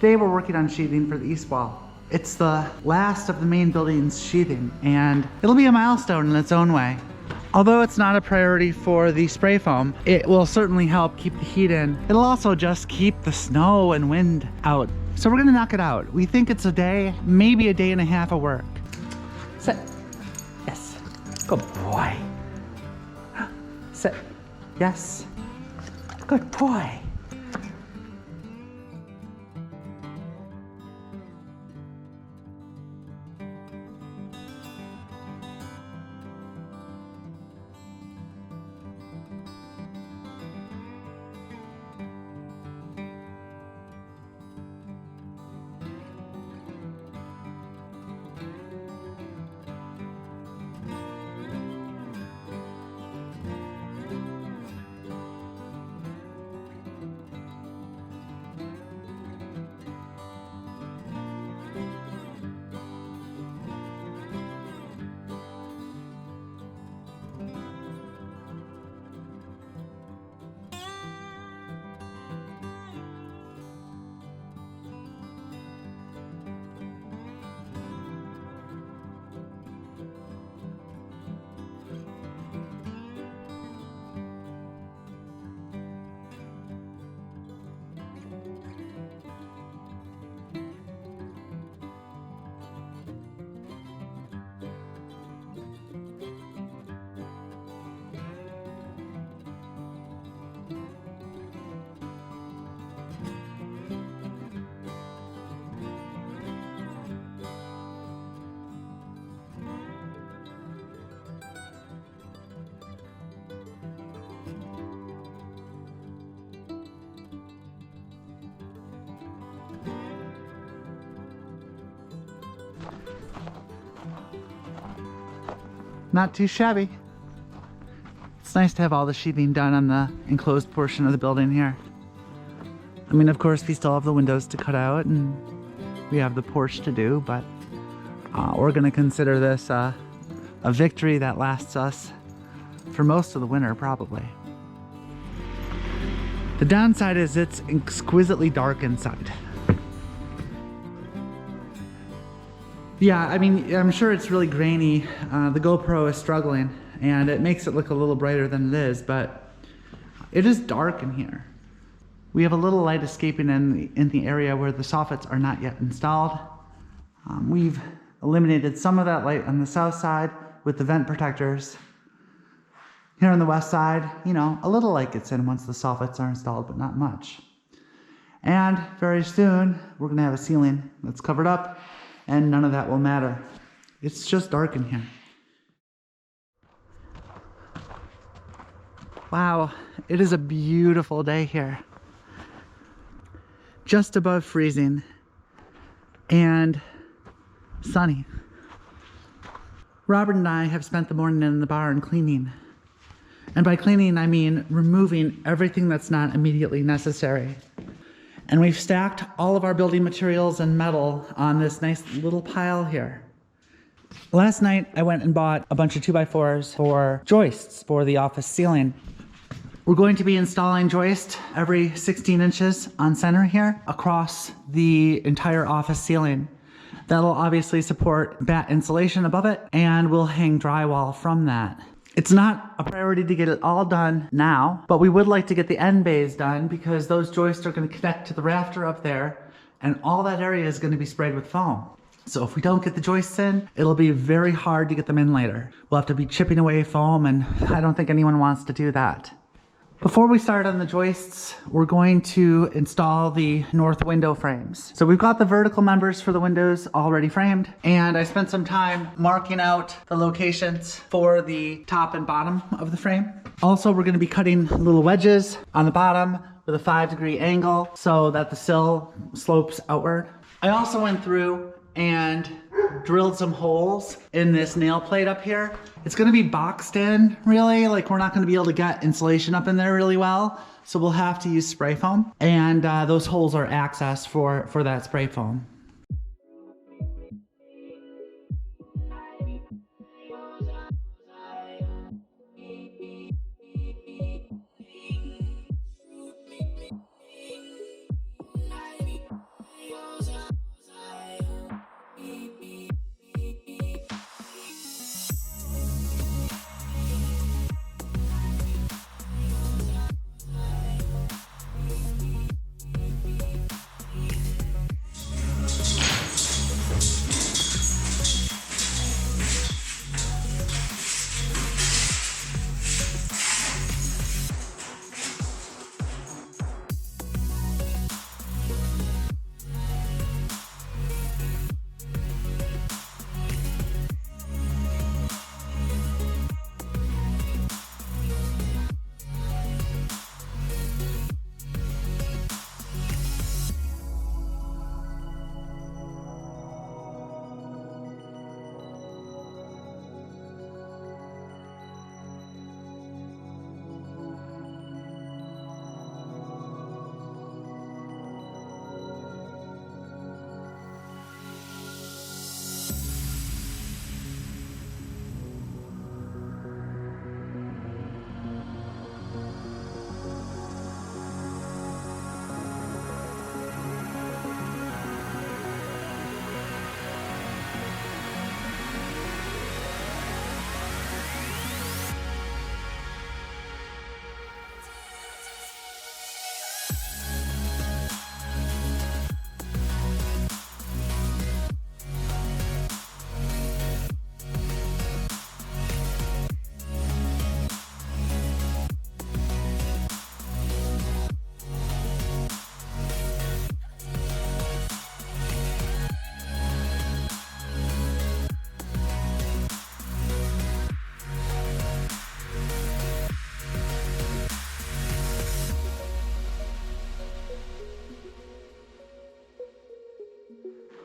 Today we're working on sheathing for the east wall. It's the last of the main building's sheathing, and it'll be a milestone in its own way. Although it's not a priority for the spray foam, it will certainly help keep the heat in. It'll also just keep the snow and wind out. So we're gonna knock it out. We think it's a day, maybe a day and a half of work. Sit. Yes. Good boy. Sit. Yes. Good boy. Not too shabby. It's nice to have all the sheathing done on the enclosed portion of the building here. I mean, of course, we still have the windows to cut out and we have the porch to do, but we're gonna consider this a victory that lasts us for most of the winter, probably. The downside is it's exquisitely dark inside. Yeah, I mean, I'm sure it's really grainy. The GoPro is struggling and it makes it look a little brighter than it is, but it is dark in here. We have a little light escaping in the area where the soffits are not yet installed. We've eliminated some of that light on the south side with the vent protectors. Here on the west side, you know, a little light gets in once the soffits are installed, but not much. And very soon, we're gonna have a ceiling that's covered up and none of that will matter. It's just dark in here. Wow, it is a beautiful day here. Just above freezing and sunny. Robert and I have spent the morning in the barn cleaning. And by cleaning, I mean removing everything that's not immediately necessary. And we've stacked all of our building materials and metal on this nice little pile here. Last night, I went and bought a bunch of 2x4s for joists for the office ceiling. We're going to be installing joist every 16 inches on center here across the entire office ceiling. That'll obviously support batt insulation above it, and we'll hang drywall from that. It's not a priority to get it all done now, but we would like to get the end bays done because those joists are going to connect to the rafter up there and all that area is going to be sprayed with foam. So if we don't get the joists in, it'll be very hard to get them in later. We'll have to be chipping away foam and I don't think anyone wants to do that. Before we start on the joists, we're going to install the north window frames. So we've got the vertical members for the windows already framed, and I spent some time marking out the locations for the top and bottom of the frame. Also, we're going to be cutting little wedges on the bottom with a 5-degree angle so that the sill slopes outward. I also went through and drilled some holes in this nail plate up here. It's going to be boxed in, really. Like, we're not going to be able to get insulation up in there really well, so we'll have to use spray foam, and those holes are access for that spray foam.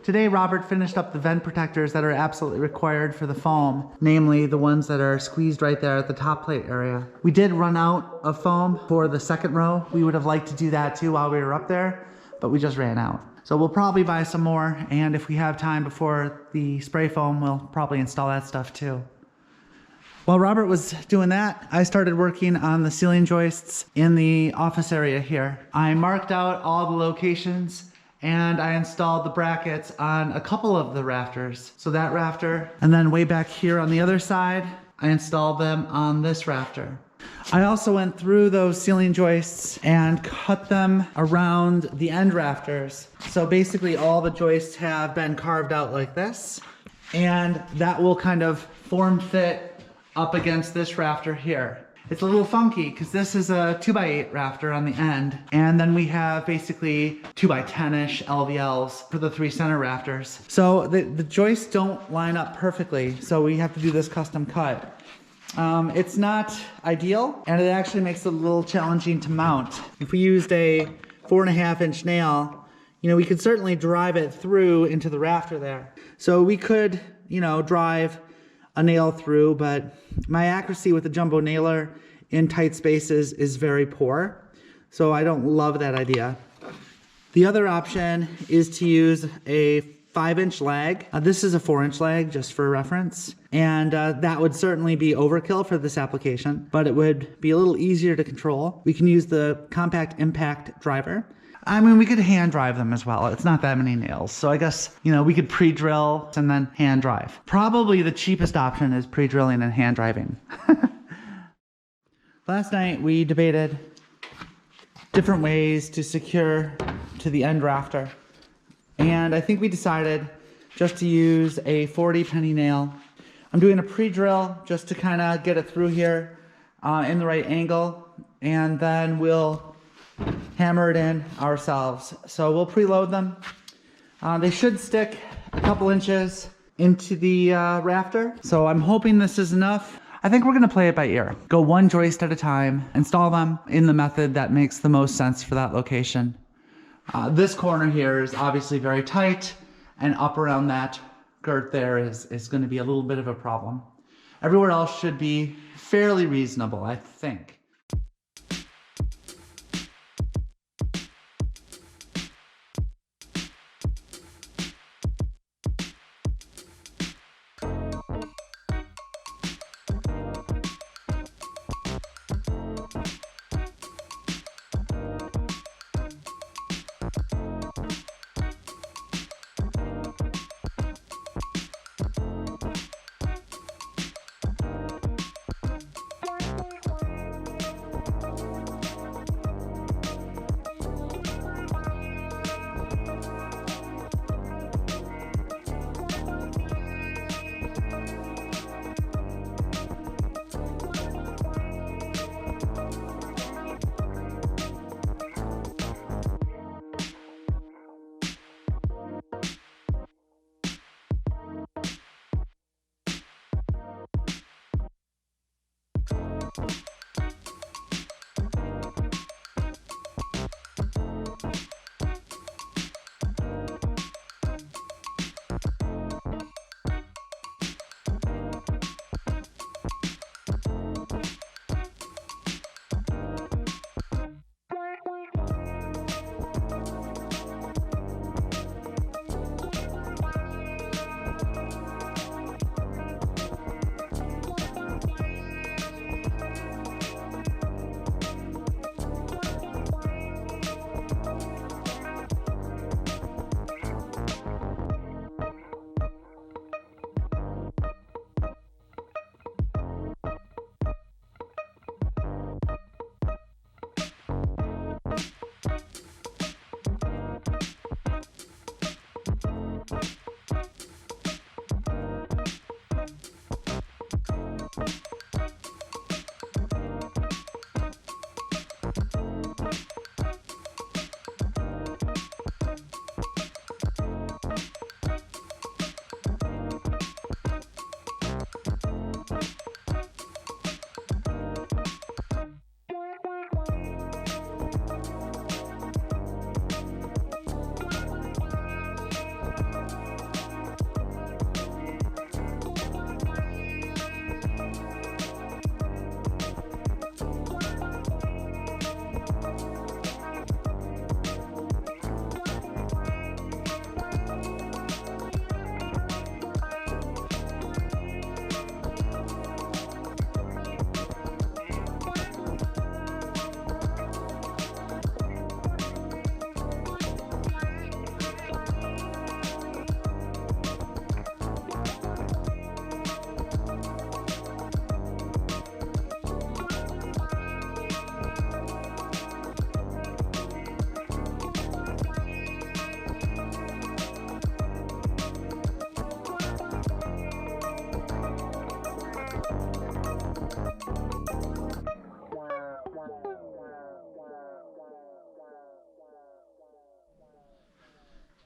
Today, Robert finished up the vent protectors that are absolutely required for the foam, namely the ones that are squeezed right there at the top plate area. We did run out of foam for the second row. We would have liked to do that too while we were up there, but we just ran out. So we'll probably buy some more, and if we have time before the spray foam, we'll probably install that stuff too. While Robert was doing that, I started working on the ceiling joists in the office area here. I marked out all the locations and I installed the brackets on a couple of the rafters. So that rafter, and then way back here on the other side, I installed them on this rafter. I also went through those ceiling joists and cut them around the end rafters. So basically all the joists have been carved out like this, and that will kind of form fit up against this rafter here. It's a little funky because this is a 2x8 rafter on the end, and then we have basically 2x10-ish LVLs for the 3 center rafters. So the joists don't line up perfectly, so we have to do this custom cut. It's not ideal, and it actually makes it a little challenging to mount. If we used a 4.5-inch nail, you know, we could certainly drive it through into the rafter there. So we could, you know, drive a nail through, but my accuracy with the jumbo nailer in tight spaces is very poor, so I don't love that idea. The other option is to use a 5-inch lag. This is a 4-inch lag, just for reference, and that would certainly be overkill for this application, but it would be a little easier to control. We can use the compact impact driver. I mean, we could hand drive them as well. It's not that many nails. So I guess, you know, we could pre-drill and then hand drive. Probably the cheapest option is pre-drilling and hand driving. Last night we debated different ways to secure to the end rafter. And I think we decided just to use a 40 penny nail. I'm doing a pre-drill just to kind of get it through here in the right angle. And then we'll hammer it in ourselves. So we'll preload them. They should stick a couple inches into the rafter. So I'm hoping this is enough. I think we're gonna play it by ear. Go one joist at a time, install them in the method that makes the most sense for that location. This corner here is obviously very tight, and up around that girt there is gonna be a little bit of a problem. Everywhere else should be fairly reasonable, I think.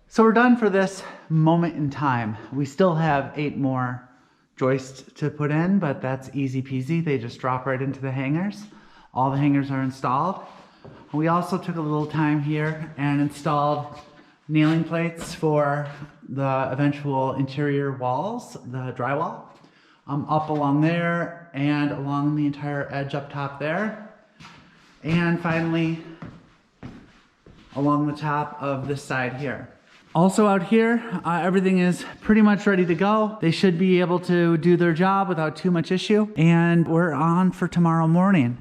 So we're done for this moment in time. We still have 8 more joists to put in, but that's easy peasy. They just drop right into the hangers. All the hangers are installed. We also took a little time here and installed nailing plates for the eventual interior walls, the drywall, up along there and along the entire edge up top there. And finally, along the top of this side here. Also out here, everything is pretty much ready to go. They should be able to do their job without too much issue. And we're on for tomorrow morning.